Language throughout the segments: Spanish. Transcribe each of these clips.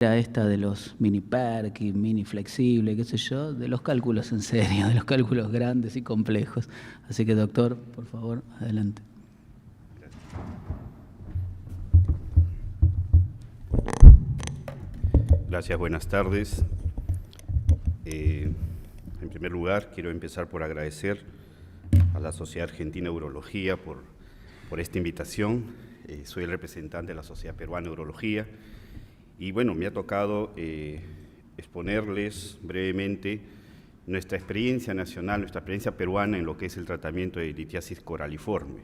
esta de los mini PERC, mini flexible, qué sé yo, de los cálculos en serio, de los cálculos grandes y complejos. Así que, doctor, por favor, adelante. Gracias, buenas tardes. En primer lugar, quiero empezar por agradecer a la Sociedad Argentina de Urología por esta invitación. Soy el representante de la Sociedad Peruana de Urología y bueno, me ha tocado exponerles brevemente nuestra experiencia nacional, nuestra experiencia peruana en lo que es el tratamiento de litiasis coraliforme.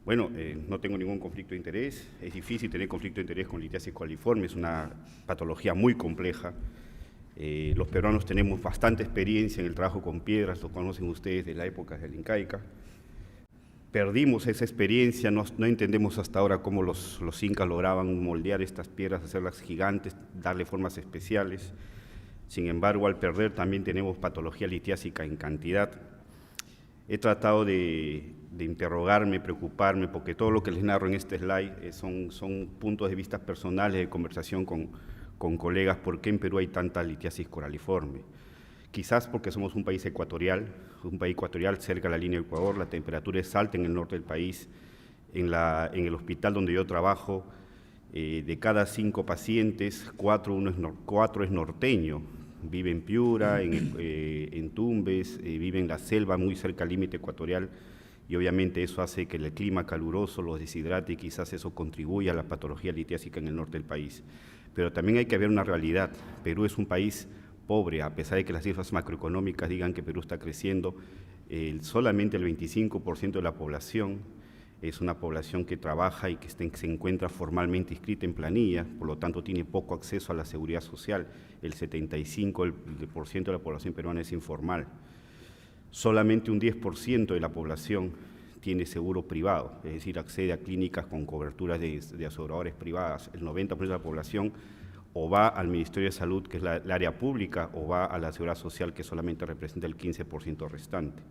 No tengo ningún conflicto de interés, es difícil tener conflicto de interés con litiasis coraliforme, es una patología muy compleja. Los peruanos tenemos bastante experiencia en el trabajo con piedras, lo conocen ustedes de la época del Incaica. Perdimos esa experiencia, no entendemos hasta ahora cómo los incas lograban moldear estas piedras, hacerlas gigantes, darle formas especiales. Sin embargo, al perder también tenemos patología litiásica en cantidad. He tratado de interrogarme, preocuparme, porque todo lo que les narro en este slide son puntos de vista personales de conversación con colegas, por qué en Perú hay tanta litiasis coraliforme. Quizás porque somos un país ecuatorial cerca de la línea de Ecuador, la temperatura es alta en el norte del país. En el hospital donde yo trabajo, de cada 5 pacientes, 4 es norteño. Vive en Piura, en Tumbes, vive en la selva muy cerca al límite ecuatorial y obviamente eso hace que el clima caluroso los deshidrate y quizás eso contribuya a la patología litiásica en el norte del país. Pero también hay que ver una realidad. Perú es un país pobre, a pesar de que las cifras macroeconómicas digan que Perú está creciendo, solamente el 25% de la población es una población que trabaja y que se encuentra formalmente inscrita en planilla, por lo tanto tiene poco acceso a la seguridad social. El 75% de la población peruana es informal. Solamente un 10% de la población tiene seguro privado, es decir, accede a clínicas con coberturas de aseguradoras privadas. El 90% de la población o va al Ministerio de Salud, que es el área pública, o va a la Seguridad Social, que solamente representa el 15% restante.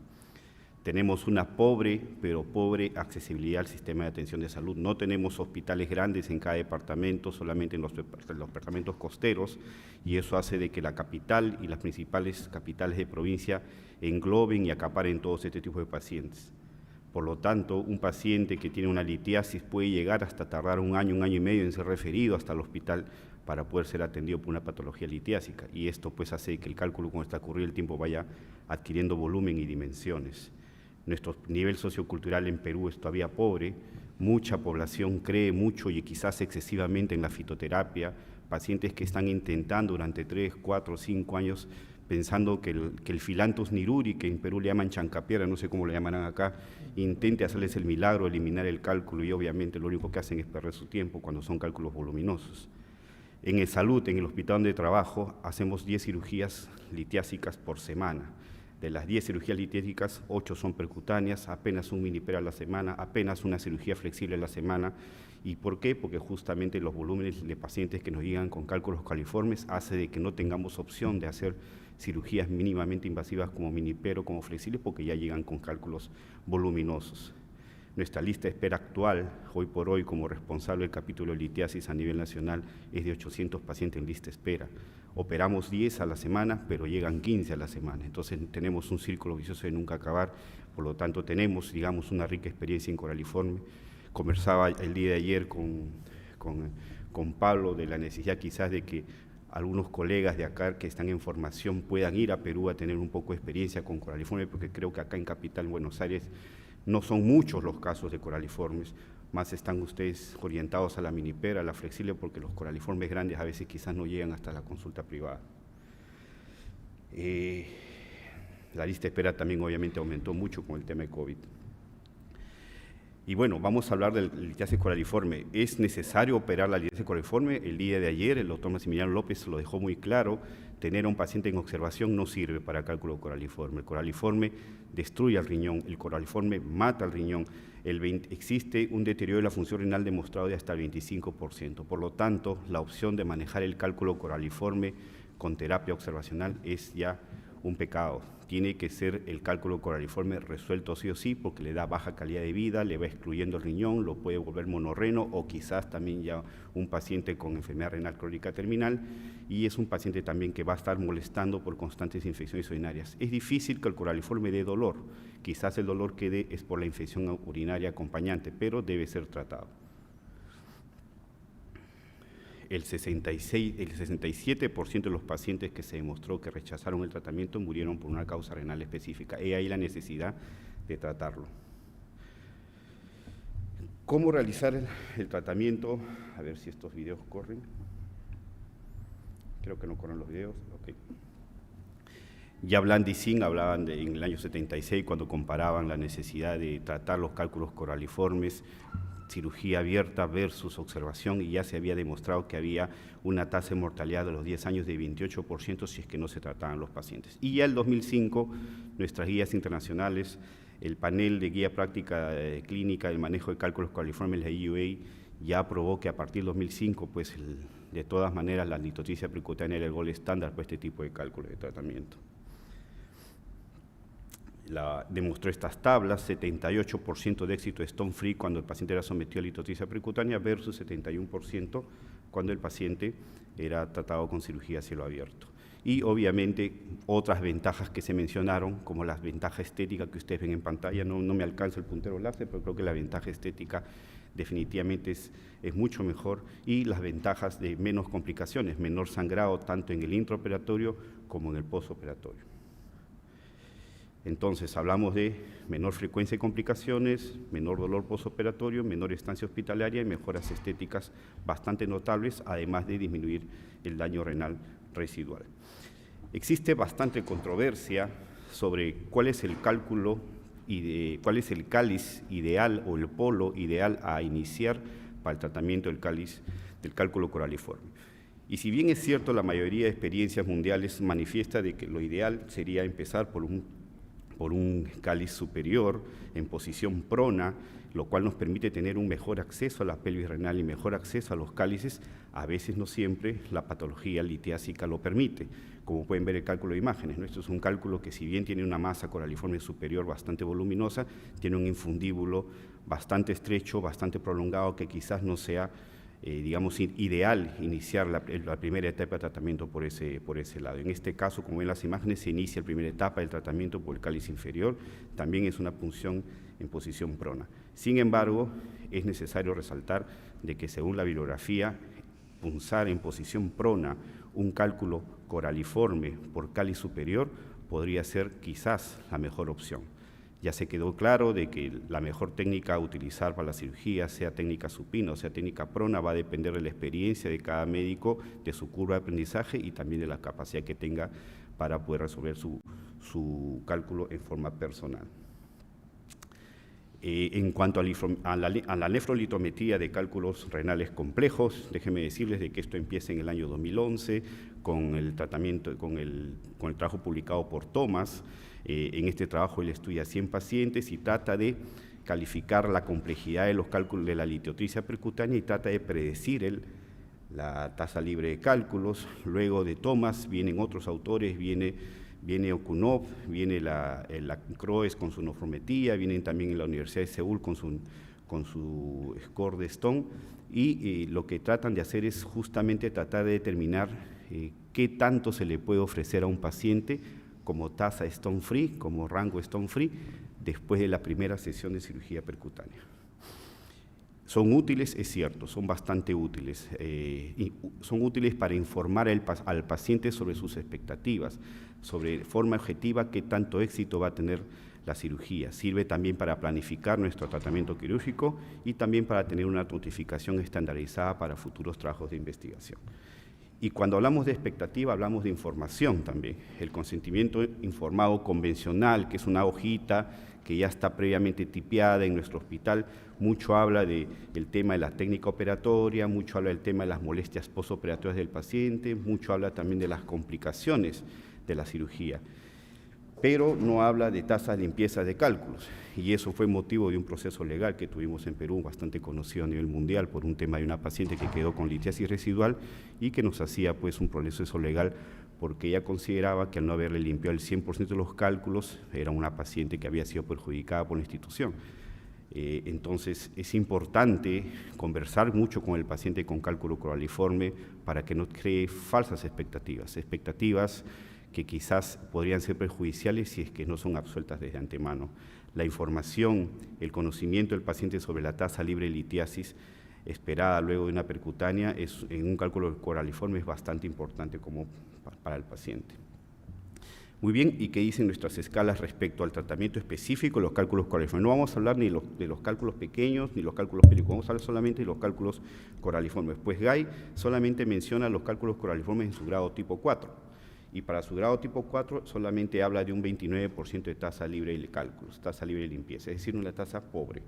Tenemos una pobre accesibilidad al sistema de atención de salud. No tenemos hospitales grandes en cada departamento, solamente en los departamentos costeros, y eso hace de que la capital y las principales capitales de provincia engloben y acaparen todos este tipo de pacientes. Por lo tanto, un paciente que tiene una litiasis puede llegar hasta tardar un año y medio en ser referido hasta el hospital para poder ser atendido por una patología litiásica, y esto pues hace que el cálculo con esta ocurrir el tiempo vaya adquiriendo volumen y dimensiones. Nuestro nivel sociocultural en Perú es todavía pobre, mucha población cree mucho y quizás excesivamente en la fitoterapia, pacientes que están intentando durante 3, 4, 5 años pensando que el Phyllanthus niruri, que en Perú le llaman chancapiedra, no sé cómo le llamarán acá, intente hacerles el milagro, eliminar el cálculo, y obviamente lo único que hacen es perder su tiempo cuando son cálculos voluminosos. En el salud, en el hospital donde trabajo, hacemos 10 cirugías litiásicas por semana. De las 10 cirugías litiásicas, 8 son percutáneas, apenas un mini-PERC a la semana, apenas una cirugía flexible a la semana. ¿Y por qué? Porque justamente los volúmenes de pacientes que nos llegan con cálculos coliformes hace de que no tengamos opción de hacer cirugías mínimamente invasivas como mini-PERC o como flexibles, porque ya llegan con cálculos voluminosos. Nuestra lista de espera actual, hoy por hoy, como responsable del capítulo de litiasis a nivel nacional, es de 800 pacientes en lista de espera. Operamos 10 a la semana, pero llegan 15 a la semana. Entonces tenemos un círculo vicioso de nunca acabar, por lo tanto tenemos, digamos, una rica experiencia en coraliforme. Conversaba el día de ayer con Pablo de la necesidad quizás de que algunos colegas de acá que están en formación puedan ir a Perú a tener un poco de experiencia con coraliforme, porque creo que acá en Capital, en Buenos Aires, no son muchos los casos de coraliformes, más están ustedes orientados a la mini-PERC, a la flexible, porque los coraliformes grandes a veces quizás no llegan hasta la consulta privada. La lista de espera también obviamente aumentó mucho con el tema de COVID. Y bueno, vamos a hablar del litiasis coraliforme. ¿Es necesario operar la litiasis coraliforme? El día de ayer el doctor Maximiliano López lo dejó muy claro: tener a un paciente en observación no sirve para cálculo coraliforme. El coraliforme destruye al riñón, el coraliforme mata al riñón. Existe un deterioro de la función renal demostrado de hasta el 25%. Por lo tanto, la opción de manejar el cálculo coraliforme con terapia observacional es ya un pecado. tiene que ser el cálculo coraliforme resuelto sí o sí, porque le da baja calidad de vida, le va excluyendo el riñón, lo puede volver monorreno o quizás también ya un paciente con enfermedad renal crónica terminal, y es un paciente también que va a estar molestando por constantes infecciones urinarias. Es difícil que el coraliforme dé dolor, quizás el dolor que dé es por la infección urinaria acompañante, pero debe ser tratado. El 67% de los pacientes que se demostró que rechazaron el tratamiento murieron por una causa renal específica. He ahí la necesidad de tratarlo. ¿Cómo realizar el tratamiento? A ver si estos videos corren. Creo que no corren los videos. Okay. Ya Bland y Singh hablaban en el año 76, cuando comparaban la necesidad de tratar los cálculos coraliformes, cirugía abierta versus observación, y ya se había demostrado que había una tasa de mortalidad de los 10 años de 28% si es que no se trataban los pacientes. Y ya en 2005, nuestras guías internacionales, el panel de guía práctica clínica del manejo de cálculos coraliformes, la EUA, ya aprobó que a partir del 2005, pues de todas maneras, la litotripsia percutánea era el gold estándar para este tipo de cálculos de tratamiento. Demostró estas tablas: 78% de éxito de stone free cuando el paciente era sometido a litotripsia percutánea versus 71% cuando el paciente era tratado con cirugía a cielo abierto. Y obviamente otras ventajas que se mencionaron, como las ventajas estéticas que ustedes ven en pantalla. No me alcanza el puntero láser, pero creo que la ventaja estética definitivamente es mucho mejor, y las ventajas de menos complicaciones, menor sangrado tanto en el intraoperatorio como en el postoperatorio. Entonces, hablamos de menor frecuencia de complicaciones, menor dolor postoperatorio, menor estancia hospitalaria y mejoras estéticas bastante notables, además de disminuir el daño renal residual. Existe bastante controversia sobre cuál es el cálculo y cuál es el cáliz ideal o el polo ideal a iniciar para el tratamiento del cálculo coraliforme. Y si bien es cierto, la mayoría de experiencias mundiales manifiesta de que lo ideal sería empezar por un cáliz superior en posición prona, lo cual nos permite tener un mejor acceso a la pelvis renal y mejor acceso a los cálices. A veces, no siempre, la patología litiásica lo permite. Como pueden ver el cálculo de imágenes, ¿no? Esto es un cálculo que, si bien tiene una masa coraliforme superior bastante voluminosa, tiene un infundíbulo bastante estrecho, bastante prolongado, que quizás no sea digamos, ideal iniciar la primera etapa de tratamiento por ese lado. En este caso, como ven las imágenes, se inicia la primera etapa del tratamiento por el cáliz inferior, también es una punción en posición prona. Sin embargo, es necesario resaltar de que, según la bibliografía, punzar en posición prona un cálculo coraliforme por cáliz superior podría ser quizás la mejor opción. Ya se quedó claro de que la mejor técnica a utilizar para la cirugía, sea técnica supina o sea técnica prona, va a depender de la experiencia de cada médico, de su curva de aprendizaje y también de la capacidad que tenga para poder resolver su cálculo en forma personal. En cuanto a la nefrolitometría de cálculos renales complejos, déjenme decirles de que esto empieza en el año 2011 con el trabajo publicado por Thomas. En este trabajo él estudia 100 pacientes y trata de calificar la complejidad de los cálculos de la litotripsia percutánea y trata de predecir la tasa libre de cálculos. Luego de Thomas vienen otros autores, viene Okunov, viene la Croes con su nefrometría, vienen también en la Universidad de Seúl con su score de Stone, y lo que tratan de hacer es justamente tratar de determinar qué tanto se le puede ofrecer a un paciente como tasa stone free, como rango stone free, después de la primera sesión de cirugía percutánea. Son útiles, es cierto, son bastante útiles. Son útiles para informar al paciente sobre sus expectativas, sobre forma objetiva qué tanto éxito va a tener la cirugía. Sirve también para planificar nuestro tratamiento quirúrgico y también para tener una notificación estandarizada para futuros trabajos de investigación. Y cuando hablamos de expectativa, hablamos de información también. El consentimiento informado convencional, que es una hojita que ya está previamente tipiada en nuestro hospital, mucho habla del tema de la técnica operatoria, mucho habla del tema de las molestias postoperatorias del paciente, mucho habla también de las complicaciones de la cirugía, pero no habla de tasas de limpieza de cálculos, y eso fue motivo de un proceso legal que tuvimos en Perú, bastante conocido a nivel mundial, por un tema de una paciente que quedó con litiasis residual y que nos hacía pues un proceso legal porque ella consideraba que al no haberle limpiado el 100% de los cálculos, era una paciente que había sido perjudicada por la institución. Entonces, es importante conversar mucho con el paciente con cálculo coraliforme para que no cree falsas expectativas que quizás podrían ser perjudiciales si es que no son absueltas desde antemano. La información, el conocimiento del paciente sobre la tasa libre de litiasis esperada luego de una percutánea en un cálculo coraliforme es bastante importante como para el paciente. Muy bien, ¿y qué dicen nuestras escalas respecto al tratamiento específico de los cálculos coraliformes? No vamos a hablar ni de los cálculos pequeños ni los cálculos películas, vamos a hablar solamente de los cálculos coraliformes. Pues Gay solamente menciona los cálculos coraliformes en su grado tipo 4, y para su grado tipo 4 solamente habla de un 29% de tasa libre de cálculos, tasa libre de limpieza, es decir, una tasa pobre.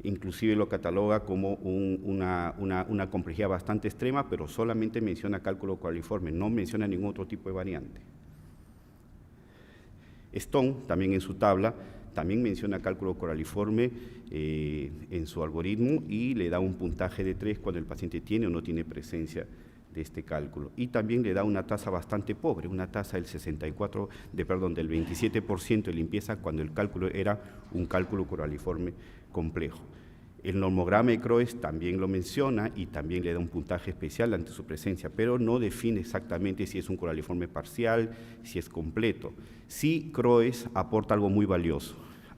Inclusive lo cataloga como una complejidad bastante extrema, pero solamente menciona cálculo coraliforme, no menciona ningún otro tipo de variante. Stone, también en su tabla, también menciona cálculo coraliforme en su algoritmo y le da un puntaje de 3 cuando el paciente tiene o no tiene presencia de este cálculo. Y también le da una tasa bastante pobre, una tasa del 27% de limpieza cuando el cálculo era un cálculo coraliforme complejo. El normograma de Croes también lo menciona y también le da un puntaje especial ante su presencia, pero no define exactamente si es un coraliforme parcial, si es completo. Sí, Croes aporta algo muy valioso,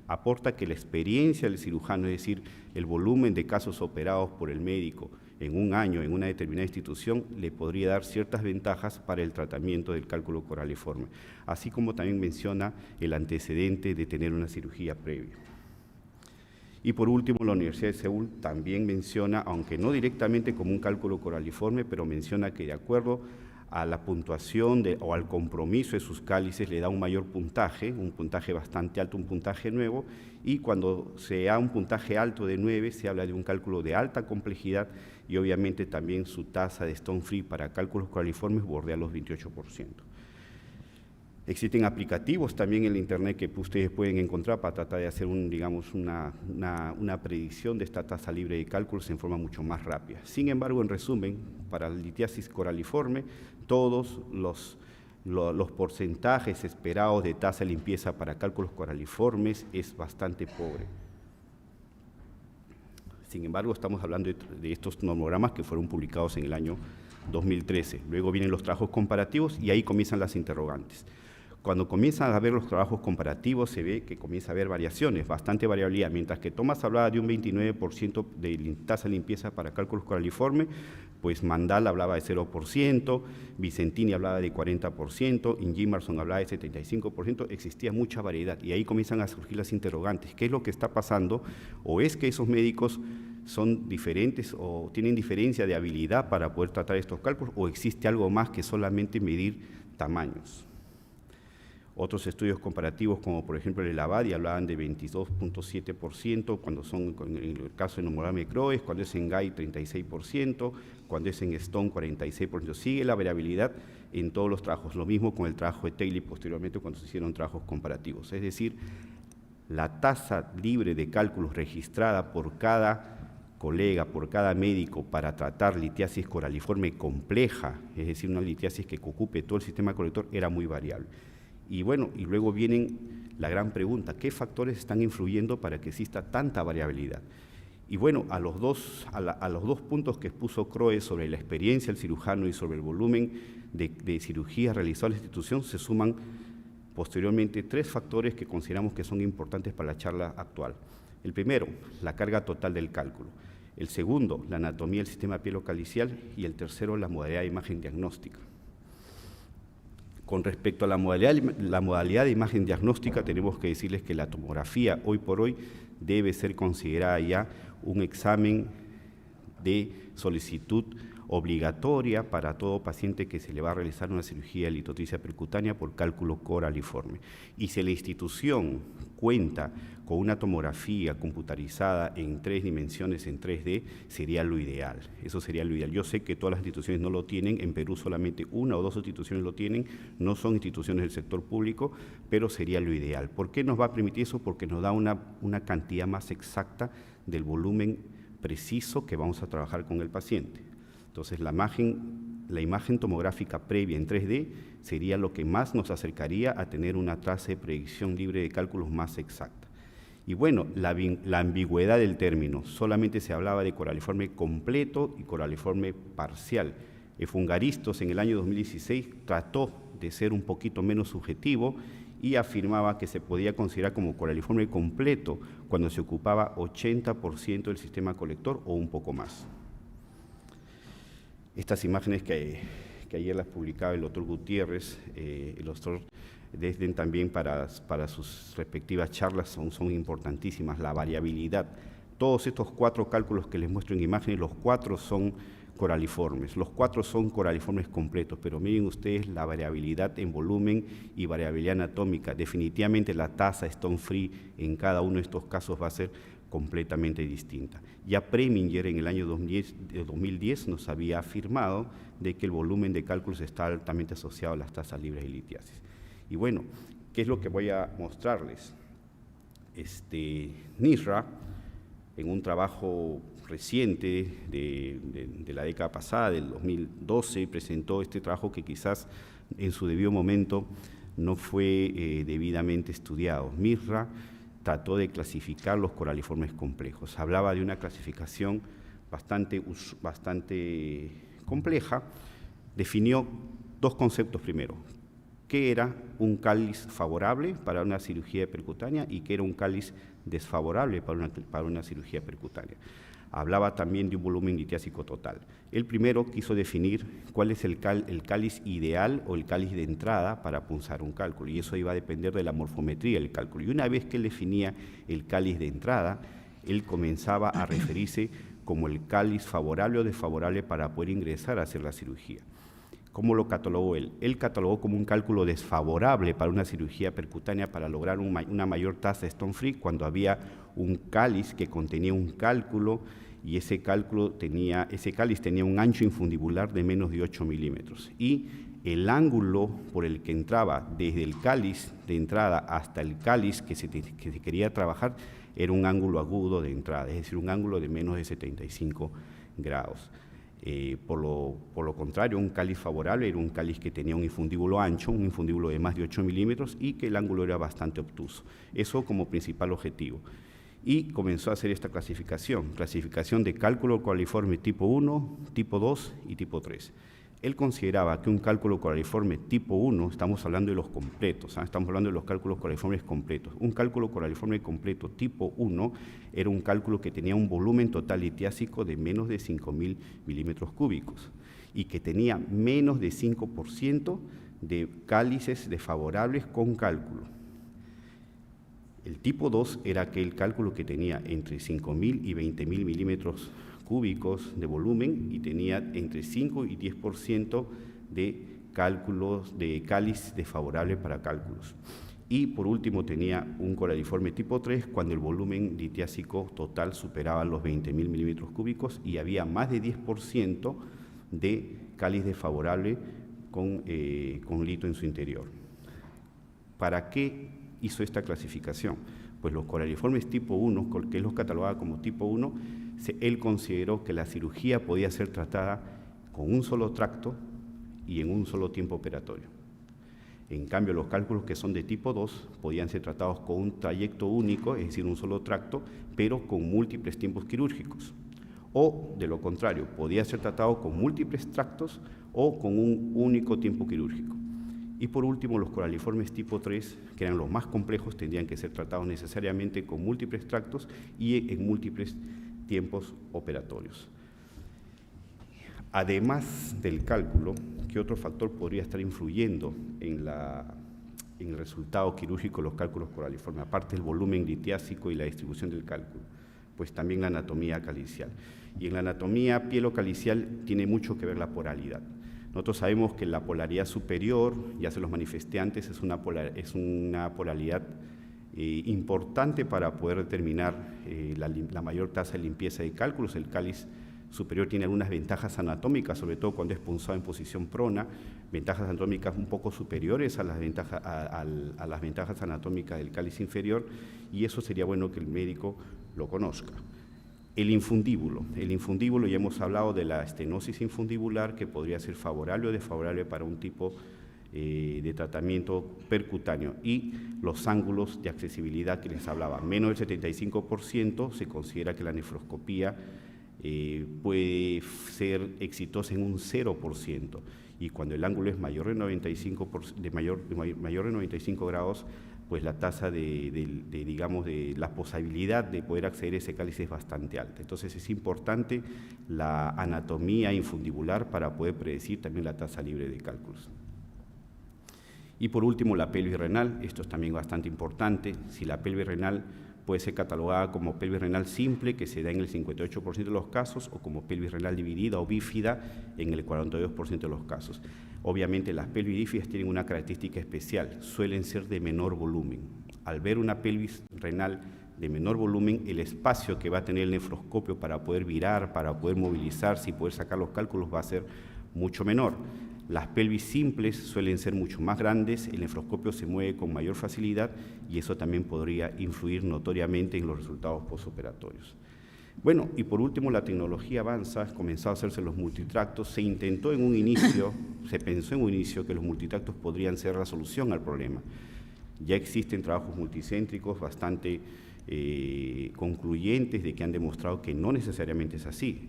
aporta que la experiencia del cirujano, es decir, el volumen de casos operados por el médico en un año en una determinada institución, le podría dar ciertas ventajas para el tratamiento del cálculo coraliforme, así como también menciona el antecedente de tener una cirugía previa. Y por último, la Universidad de Seúl también menciona, aunque no directamente como un cálculo coraliforme, pero menciona que de acuerdo a la puntuación o al compromiso de sus cálices le da un mayor puntaje, un puntaje bastante alto, un puntaje nuevo, y cuando se da un puntaje alto de 9 se habla de un cálculo de alta complejidad y obviamente también su tasa de Stone Free para cálculos coraliformes bordea los 28%. Existen aplicativos también en la internet que ustedes pueden encontrar para tratar de hacer una predicción de esta tasa libre de cálculos en forma mucho más rápida. Sin embargo, en resumen, para la litiasis coraliforme, todos los porcentajes esperados de tasa de limpieza para cálculos coraliformes es bastante pobre. Sin embargo, estamos hablando de estos normogramas que fueron publicados en el año 2013. Luego vienen los trabajos comparativos y ahí comienzan las interrogantes. Cuando comienzan a ver los trabajos comparativos, se ve que comienza a haber variaciones, bastante variabilidad. Mientras que Thomas hablaba de un 29% de tasa de limpieza para cálculos coraliformes, pues Mandal hablaba de 0%, Vicentini hablaba de 40%, Ingimarson hablaba de 75%, existía mucha variedad. Y ahí comienzan a surgir las interrogantes. ¿Qué es lo que está pasando? ¿O es que esos médicos son diferentes o tienen diferencia de habilidad para poder tratar estos cálculos? ¿O existe algo más que solamente medir tamaños? Otros estudios comparativos, como por ejemplo el Abadi, hablaban de 22.7% cuando son, en el caso de normograma de Croes, cuando es en Gay 36%, cuando es en Stone 46%. Sigue la variabilidad en todos los trabajos, lo mismo con el trabajo de Taylor posteriormente cuando se hicieron trabajos comparativos. Es decir, la tasa libre de cálculos registrada por cada colega, por cada médico para tratar litiasis coraliforme compleja, es decir, una litiasis que ocupe todo el sistema colector, era muy variable. Y bueno, y luego viene la gran pregunta, ¿qué factores están influyendo para que exista tanta variabilidad? Y bueno, a los dos puntos que expuso Croes sobre la experiencia del cirujano y sobre el volumen de cirugías realizadas en la institución, se suman posteriormente 3 factores que consideramos que son importantes para la charla actual. El primero, la carga total del cálculo. El segundo, la anatomía del sistema pielocalicial. Y el tercero, la modalidad de imagen diagnóstica. Con respecto a la modalidad de imagen diagnóstica, tenemos que decirles que la tomografía hoy por hoy debe ser considerada ya un examen de solicitud obligatoria para todo paciente que se le va a realizar una cirugía de litotripsia percutánea por cálculo coraliforme. Y si la institución cuenta con una tomografía computarizada en 3 dimensiones, en 3D, sería lo ideal. Eso sería lo ideal. Yo sé que todas las instituciones no lo tienen, en Perú solamente 1 o 2 instituciones lo tienen, no son instituciones del sector público, pero sería lo ideal. ¿Por qué nos va a permitir eso? Porque nos da una cantidad más exacta del volumen preciso que vamos a trabajar con el paciente. Entonces, la imagen la imagen tomográfica previa en 3D sería lo que más nos acercaría a tener una tasa de predicción libre de cálculos más exacta. Y bueno, la ambigüedad del término, solamente se hablaba de coraliforme completo y coraliforme parcial. Efungaristos en el año 2016 trató de ser un poquito menos subjetivo y afirmaba que se podía considerar como coraliforme completo cuando se ocupaba 80% del sistema colector o un poco más. Estas imágenes que ayer las publicaba el doctor Gutiérrez, el doctor Desden también para sus respectivas charlas son importantísimas. La variabilidad, todos estos 4 cálculos que les muestro en imágenes, los 4 son coraliformes, los 4 son coraliformes completos, pero miren ustedes la variabilidad en volumen y variabilidad anatómica. Definitivamente la tasa Stone Free en cada uno de estos casos va a ser completamente distinta. Ya Preminger en el año 2010 nos había afirmado de que el volumen de cálculos está altamente asociado a las tasas libres de litiasis. Y bueno, ¿qué es lo que voy a mostrarles? NISRA, en un trabajo reciente de la década pasada, del 2012, presentó este trabajo que quizás en su debido momento no fue debidamente estudiado. NISRA trató de clasificar los coraliformes complejos. Hablaba de una clasificación bastante compleja. Definió 2 conceptos primero. ¿Qué era un cáliz favorable para una cirugía percutánea y qué era un cáliz desfavorable para una cirugía percutánea? Hablaba también de un volumen litiásico total. El primero quiso definir cuál es el cáliz ideal o el cáliz de entrada para punzar un cálculo, y eso iba a depender de la morfometría del cálculo. Y una vez que él definía el cáliz de entrada, él comenzaba a referirse como el cáliz favorable o desfavorable para poder ingresar a hacer la cirugía. ¿Cómo lo catalogó él? Él catalogó como un cálculo desfavorable para una cirugía percutánea para lograr una mayor tasa de Stone Free cuando había un cáliz que contenía un cálculo y ese cáliz tenía un ancho infundibular de menos de 8 milímetros. Y el ángulo por el que entraba desde el cáliz de entrada hasta el cáliz que se quería trabajar era un ángulo agudo de entrada, es decir, un ángulo de menos de 75 grados. Por lo contrario, un cáliz favorable era un cáliz que tenía un infundíbulo ancho, un infundíbulo de más de 8 milímetros y que el ángulo era bastante obtuso. Eso como principal objetivo. Y comenzó a hacer esta clasificación de cálculo coraliforme tipo 1, tipo 2 y tipo 3. Él consideraba que un cálculo coraliforme tipo 1, estamos hablando de los completos, estamos hablando de los cálculos coraliformes completos. Un cálculo coraliforme completo tipo 1 era un cálculo que tenía un volumen total litiásico de menos de 5.000 milímetros cúbicos y que tenía menos de 5% de cálices desfavorables con cálculo. El tipo 2 era aquel cálculo que tenía entre 5.000 y 20.000 milímetros cúbicos de volumen y tenía entre 5 y 10% de cálculos de cáliz desfavorable para cálculos. Y por último tenía un coraliforme tipo 3 cuando el volumen litiásico total superaba los 20.000 milímetros cúbicos y había más de 10% de cáliz desfavorable con lito en su interior. ¿Para qué hizo esta clasificación? Pues los coraliformes tipo 1, que él los catalogaba como tipo 1, él consideró que la cirugía podía ser tratada con un solo tracto y en un solo tiempo operatorio. En cambio, los cálculos que son de tipo 2 podían ser tratados con un trayecto único, es decir, un solo tracto, pero con múltiples tiempos quirúrgicos. O, de lo contrario, podía ser tratado con múltiples tractos o con un único tiempo quirúrgico. Y por último, los coraliformes tipo 3, que eran los más complejos, tendrían que ser tratados necesariamente con múltiples tractos y en múltiples tiempos operatorios. Además del cálculo, ¿qué otro factor podría estar influyendo en el resultado quirúrgico de los cálculos coraliformes? Aparte del volumen litiásico y la distribución del cálculo, pues también la anatomía calicial. Y en la anatomía pielocalicial tiene mucho que ver la polaridad. Nosotros sabemos que la polaridad superior, ya se los manifesté antes, es una polaridad importante para poder determinar la mayor tasa de limpieza de cálculos. El cáliz superior tiene algunas ventajas anatómicas, sobre todo cuando es punzado en posición prona, ventajas anatómicas un poco superiores a las ventajas anatómicas del cáliz inferior, y eso sería bueno que el médico lo conozca. El infundíbulo, ya hemos hablado de la estenosis infundibular, que podría ser favorable o desfavorable para un tipo de tratamiento percutáneo, y los ángulos de accesibilidad que les hablaba, menos del 75%, se considera que la nefroscopía puede ser exitosa en un 0%, y cuando el ángulo es mayor de 95 grados, pues la tasa digamos, de la posibilidad de poder acceder a ese cáliz es bastante alta. Entonces es importante la anatomía infundibular para poder predecir también la tasa libre de cálculos. Y por último, la pelvis renal. Esto es también bastante importante. Si la pelvis renal puede ser catalogada como pelvis renal simple, que se da en el 58% de los casos, o como pelvis renal dividida o bífida en el 42% de los casos. Obviamente las pelvis bífidas tienen una característica especial, suelen ser de menor volumen. Al ver una pelvis renal de menor volumen, el espacio que va a tener el nefroscopio para poder virar, para poder movilizarse y poder sacar los cálculos va a ser mucho menor. Las pelvis simples suelen ser mucho más grandes, el nefroscopio se mueve con mayor facilidad y eso también podría influir notoriamente en los resultados postoperatorios. Bueno, y por último, la tecnología avanza, comenzó a hacerse los multitractos, se intentó en un inicio, se pensó en un inicio que los multitractos podrían ser la solución al problema. Ya existen trabajos multicéntricos bastante concluyentes de que han demostrado que no necesariamente es así.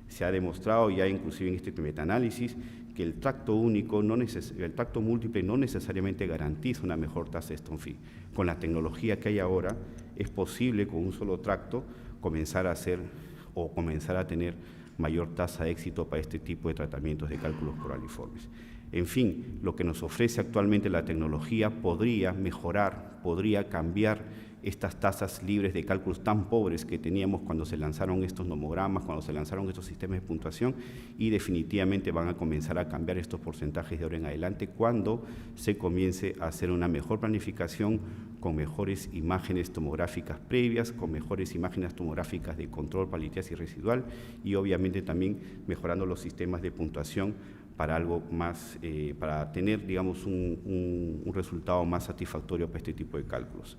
Se ha demostrado ya inclusive en este metaanálisis que el tracto único, el tracto múltiple no necesariamente garantiza una mejor tasa de Stone-Fee. Con la tecnología que hay ahora, es posible con un solo tracto comenzar a tener mayor tasa de éxito para este tipo de tratamientos de cálculos coraliformes. En fin, lo que nos ofrece actualmente la tecnología podría mejorar, podría cambiar estas tasas libres de cálculos tan pobres que teníamos cuando se lanzaron estos nomogramas, cuando se lanzaron estos sistemas de puntuación, y definitivamente van a comenzar a cambiar estos porcentajes de ahora en adelante cuando se comience a hacer una mejor planificación con mejores imágenes tomográficas previas, con mejores imágenes tomográficas de control para litiasis residual y obviamente también mejorando los sistemas de puntuación para algo más, para tener, digamos, un resultado más satisfactorio para este tipo de cálculos.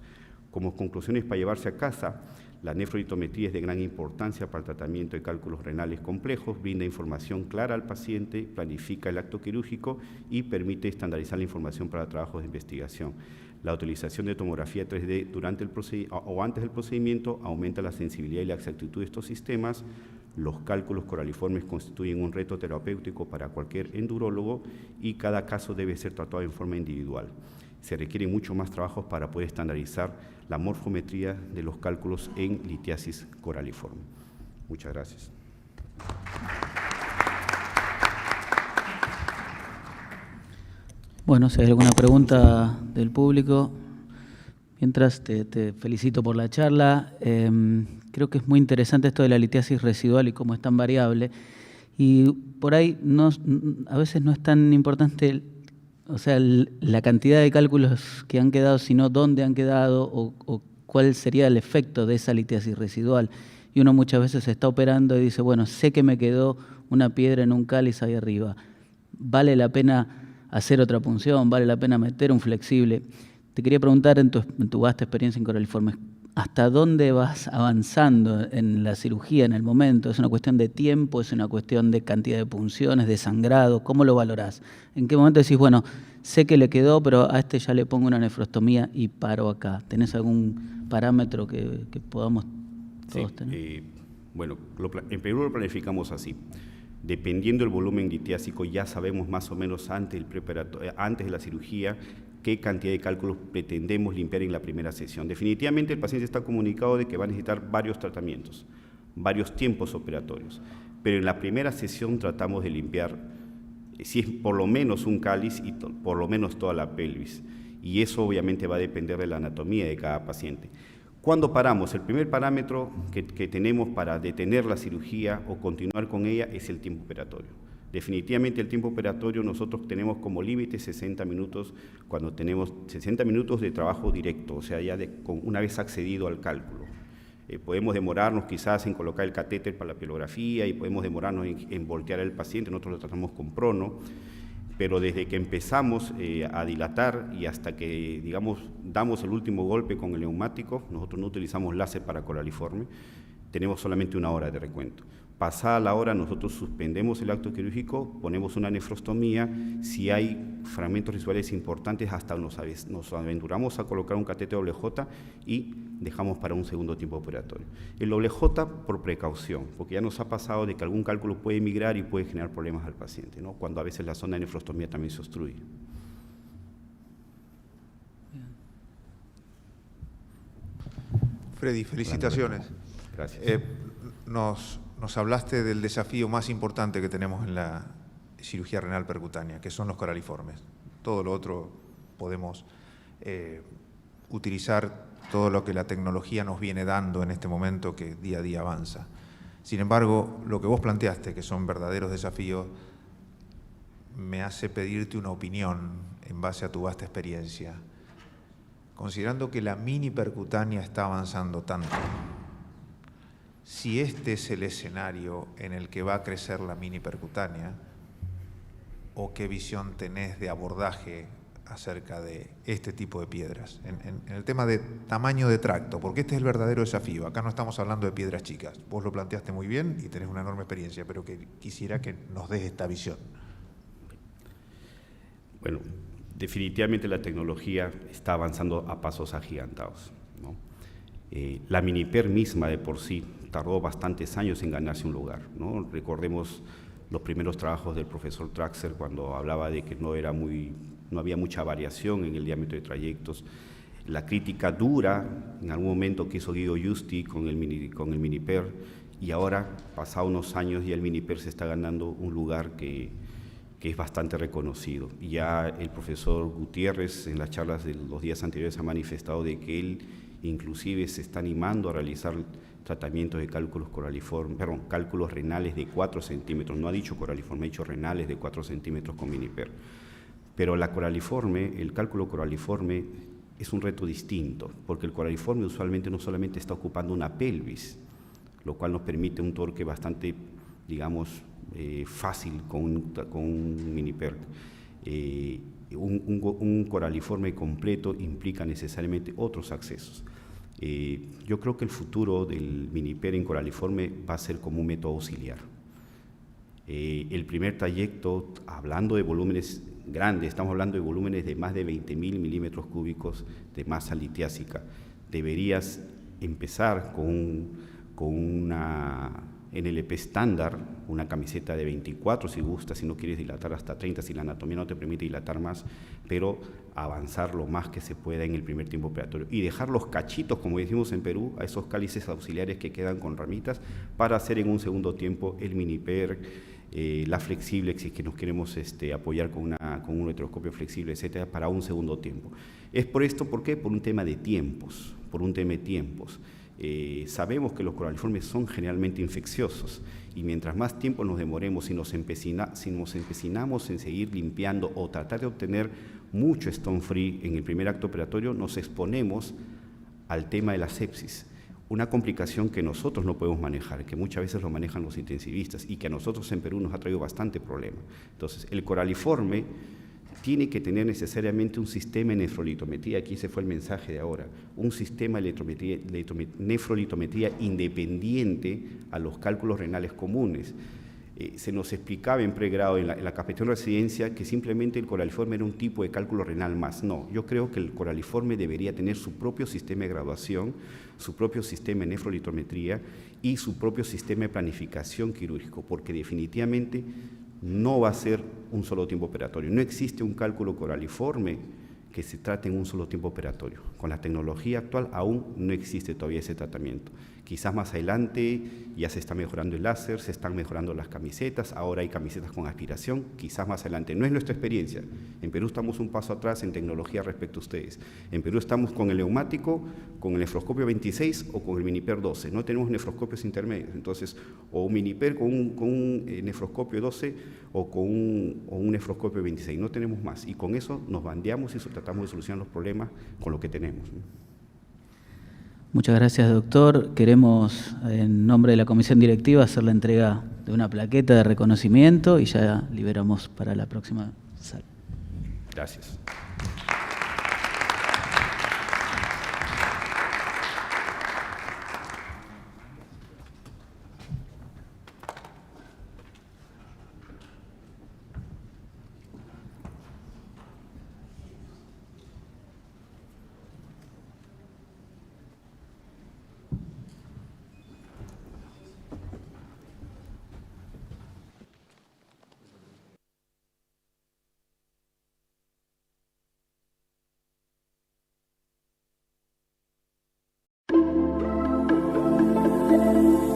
Como conclusiones para llevarse a casa, la nefroditometría es de gran importancia para el tratamiento de cálculos renales complejos, brinda información clara al paciente, planifica el acto quirúrgico y permite estandarizar la información para trabajos de investigación. La utilización de tomografía 3D durante el o antes del procedimiento aumenta la sensibilidad y la exactitud de estos sistemas. Los cálculos coraliformes constituyen un reto terapéutico para cualquier endurólogo y cada caso debe ser tratado en forma individual. Se requieren mucho más trabajos para poder estandarizar la morfometría de los cálculos en litiasis coraliforme. Muchas gracias. Bueno, si hay alguna pregunta del público, mientras te felicito por la charla. Creo que es muy interesante esto de la litiasis residual y cómo es tan variable. Y por ahí a veces no es tan importante, o sea, la cantidad de cálculos que han quedado, sino dónde han quedado o cuál sería el efecto de esa litiasis residual. Y uno muchas veces se está operando y dice, bueno, sé que me quedó una piedra en un cáliz ahí arriba. ¿Vale la pena hacer otra punción? ¿Vale la pena meter un flexible? Te quería preguntar, en tu vasta experiencia en coraliformes, ¿hasta dónde vas avanzando en la cirugía en el momento? ¿Es una cuestión de tiempo? ¿Es una cuestión de cantidad de punciones, de sangrado? ¿Cómo lo valorás? ¿En qué momento decís, bueno, sé que le quedó, pero a este ya le pongo una nefrostomía y paro acá? ¿Tenés algún parámetro que podamos todos tener? Bueno, en Perú lo planificamos así. Dependiendo del volumen litiásico, ya sabemos más o menos antes de la cirugía qué cantidad de cálculos pretendemos limpiar en la primera sesión. Definitivamente el paciente está comunicado de que va a necesitar varios tratamientos, varios tiempos operatorios, pero en la primera sesión tratamos de limpiar, si es por lo menos un cáliz y por lo menos toda la pelvis, y eso obviamente va a depender de la anatomía de cada paciente. ¿Cuándo paramos? El primer parámetro que tenemos para detener la cirugía o continuar con ella es el tiempo operatorio. Definitivamente el tiempo operatorio nosotros tenemos como límite 60 minutos cuando tenemos 60 minutos de trabajo directo, o sea, ya una vez accedido al cálculo. Podemos demorarnos quizás en colocar el catéter para la pielografía y podemos demorarnos en voltear al paciente, nosotros lo tratamos con prono, pero desde que empezamos a dilatar y hasta que, digamos, damos el último golpe con el neumático, nosotros no utilizamos láser para coraliforme, tenemos solamente 1 hora de recuento. Pasada la hora, nosotros suspendemos el acto quirúrgico, ponemos una nefrostomía. Si hay fragmentos residuales importantes, hasta nos aventuramos a colocar un catéter WJ y dejamos para un segundo tiempo operatorio. El WJ por precaución, porque ya nos ha pasado de que algún cálculo puede migrar y puede generar problemas al paciente, ¿no? Cuando a veces la zona de nefrostomía también se obstruye. Freddy, felicitaciones. Gracias. Nos hablaste del desafío más importante que tenemos en la cirugía renal percutánea, que son los coraliformes. Todo lo otro podemos utilizar todo lo que la tecnología nos viene dando en este momento que día a día avanza. Sin embargo, lo que vos planteaste, que son verdaderos desafíos, me hace pedirte una opinión en base a tu vasta experiencia. Considerando que la mini percutánea está avanzando tanto, si este es el escenario en el que va a crecer la mini percutánea, ¿o qué visión tenés de abordaje acerca de este tipo de piedras? En el tema de tamaño de tracto, porque este es el verdadero desafío. Acá no estamos hablando de piedras chicas. Vos lo planteaste muy bien y tenés una enorme experiencia, pero quisiera que nos des esta visión. Bueno, definitivamente la tecnología está avanzando a pasos agigantados, ¿no? La Miniper misma de por sí tardó bastantes años en ganarse un lugar, ¿no? Recordemos los primeros trabajos del profesor Traxler cuando hablaba de que no había mucha variación en el diámetro de trayectos. La crítica dura en algún momento que hizo Guido Justi con el Miniper, y ahora, pasados unos años, ya el Miniper se está ganando un lugar que es bastante reconocido. Ya el profesor Gutiérrez en las charlas de los días anteriores ha manifestado de que él inclusive se está animando a realizar tratamientos de cálculos renales de 4 centímetros, no ha dicho coraliforme, ha dicho renales de 4 centímetros con Miniper. Pero el cálculo coraliforme es un reto distinto, porque el coraliforme usualmente no solamente está ocupando una pelvis, lo cual nos permite un torque bastante, digamos, fácil con un Miniper. Un coraliforme completo implica necesariamente otros accesos. Yo creo que el futuro del Miniper en coraliforme va a ser como un método auxiliar. El primer trayecto, hablando de volúmenes grandes, estamos hablando de volúmenes de más de 20.000 milímetros cúbicos de masa litiásica. Deberías empezar con una NLP estándar, una camiseta de 24 si gustas, si no quieres dilatar hasta 30, si la anatomía no te permite dilatar más, pero avanzar lo más que se pueda en el primer tiempo operatorio y dejar los cachitos, como decimos en Perú, a esos cálices auxiliares que quedan con ramitas, para hacer en un segundo tiempo el Miniper, la flexible, si es que nos queremos apoyar con un ureteroscopio flexible, etcétera, para un segundo tiempo. Es por esto, ¿por qué? Por un tema de tiempos, sabemos que los coraliformes son generalmente infecciosos y mientras más tiempo nos demoremos, si nos empecinamos en seguir limpiando o tratar de obtener mucho stone free en el primer acto operatorio, nos exponemos al tema de la sepsis, una complicación que nosotros no podemos manejar, que muchas veces lo manejan los intensivistas y que a nosotros en Perú nos ha traído bastante problema. Entonces, el coraliforme tiene que tener necesariamente un sistema de nefrolitometría, aquí ese fue el mensaje de ahora, un sistema de nefrolitometría independiente a los cálculos renales comunes. Se nos explicaba en pregrado, en la capacitación de residencia, que simplemente el coraliforme era un tipo de cálculo renal más. No, yo creo que el coraliforme debería tener su propio sistema de graduación, su propio sistema de nefrolitometría y su propio sistema de planificación quirúrgico, porque definitivamente no va a ser un solo tiempo operatorio. No existe un cálculo coraliforme que se trate en un solo tiempo operatorio. Con la tecnología actual aún no existe todavía ese tratamiento. Quizás más adelante ya se está mejorando el láser, se están mejorando las camisetas, ahora hay camisetas con aspiración, quizás más adelante. No es nuestra experiencia. En Perú estamos un paso atrás en tecnología respecto a ustedes. En Perú estamos con el neumático, con el nefroscopio 26 o con el Miniper 12. No tenemos nefroscopios intermedios. Entonces, o un Miniper con un nefroscopio 12 o con un nefroscopio 26. No tenemos más. Y con eso nos bandeamos y tratamos de solucionar los problemas con lo que tenemos. Muchas gracias, doctor. Queremos, en nombre de la comisión directiva, hacer la entrega de una plaqueta de reconocimiento y ya liberamos para la próxima sala. Gracias.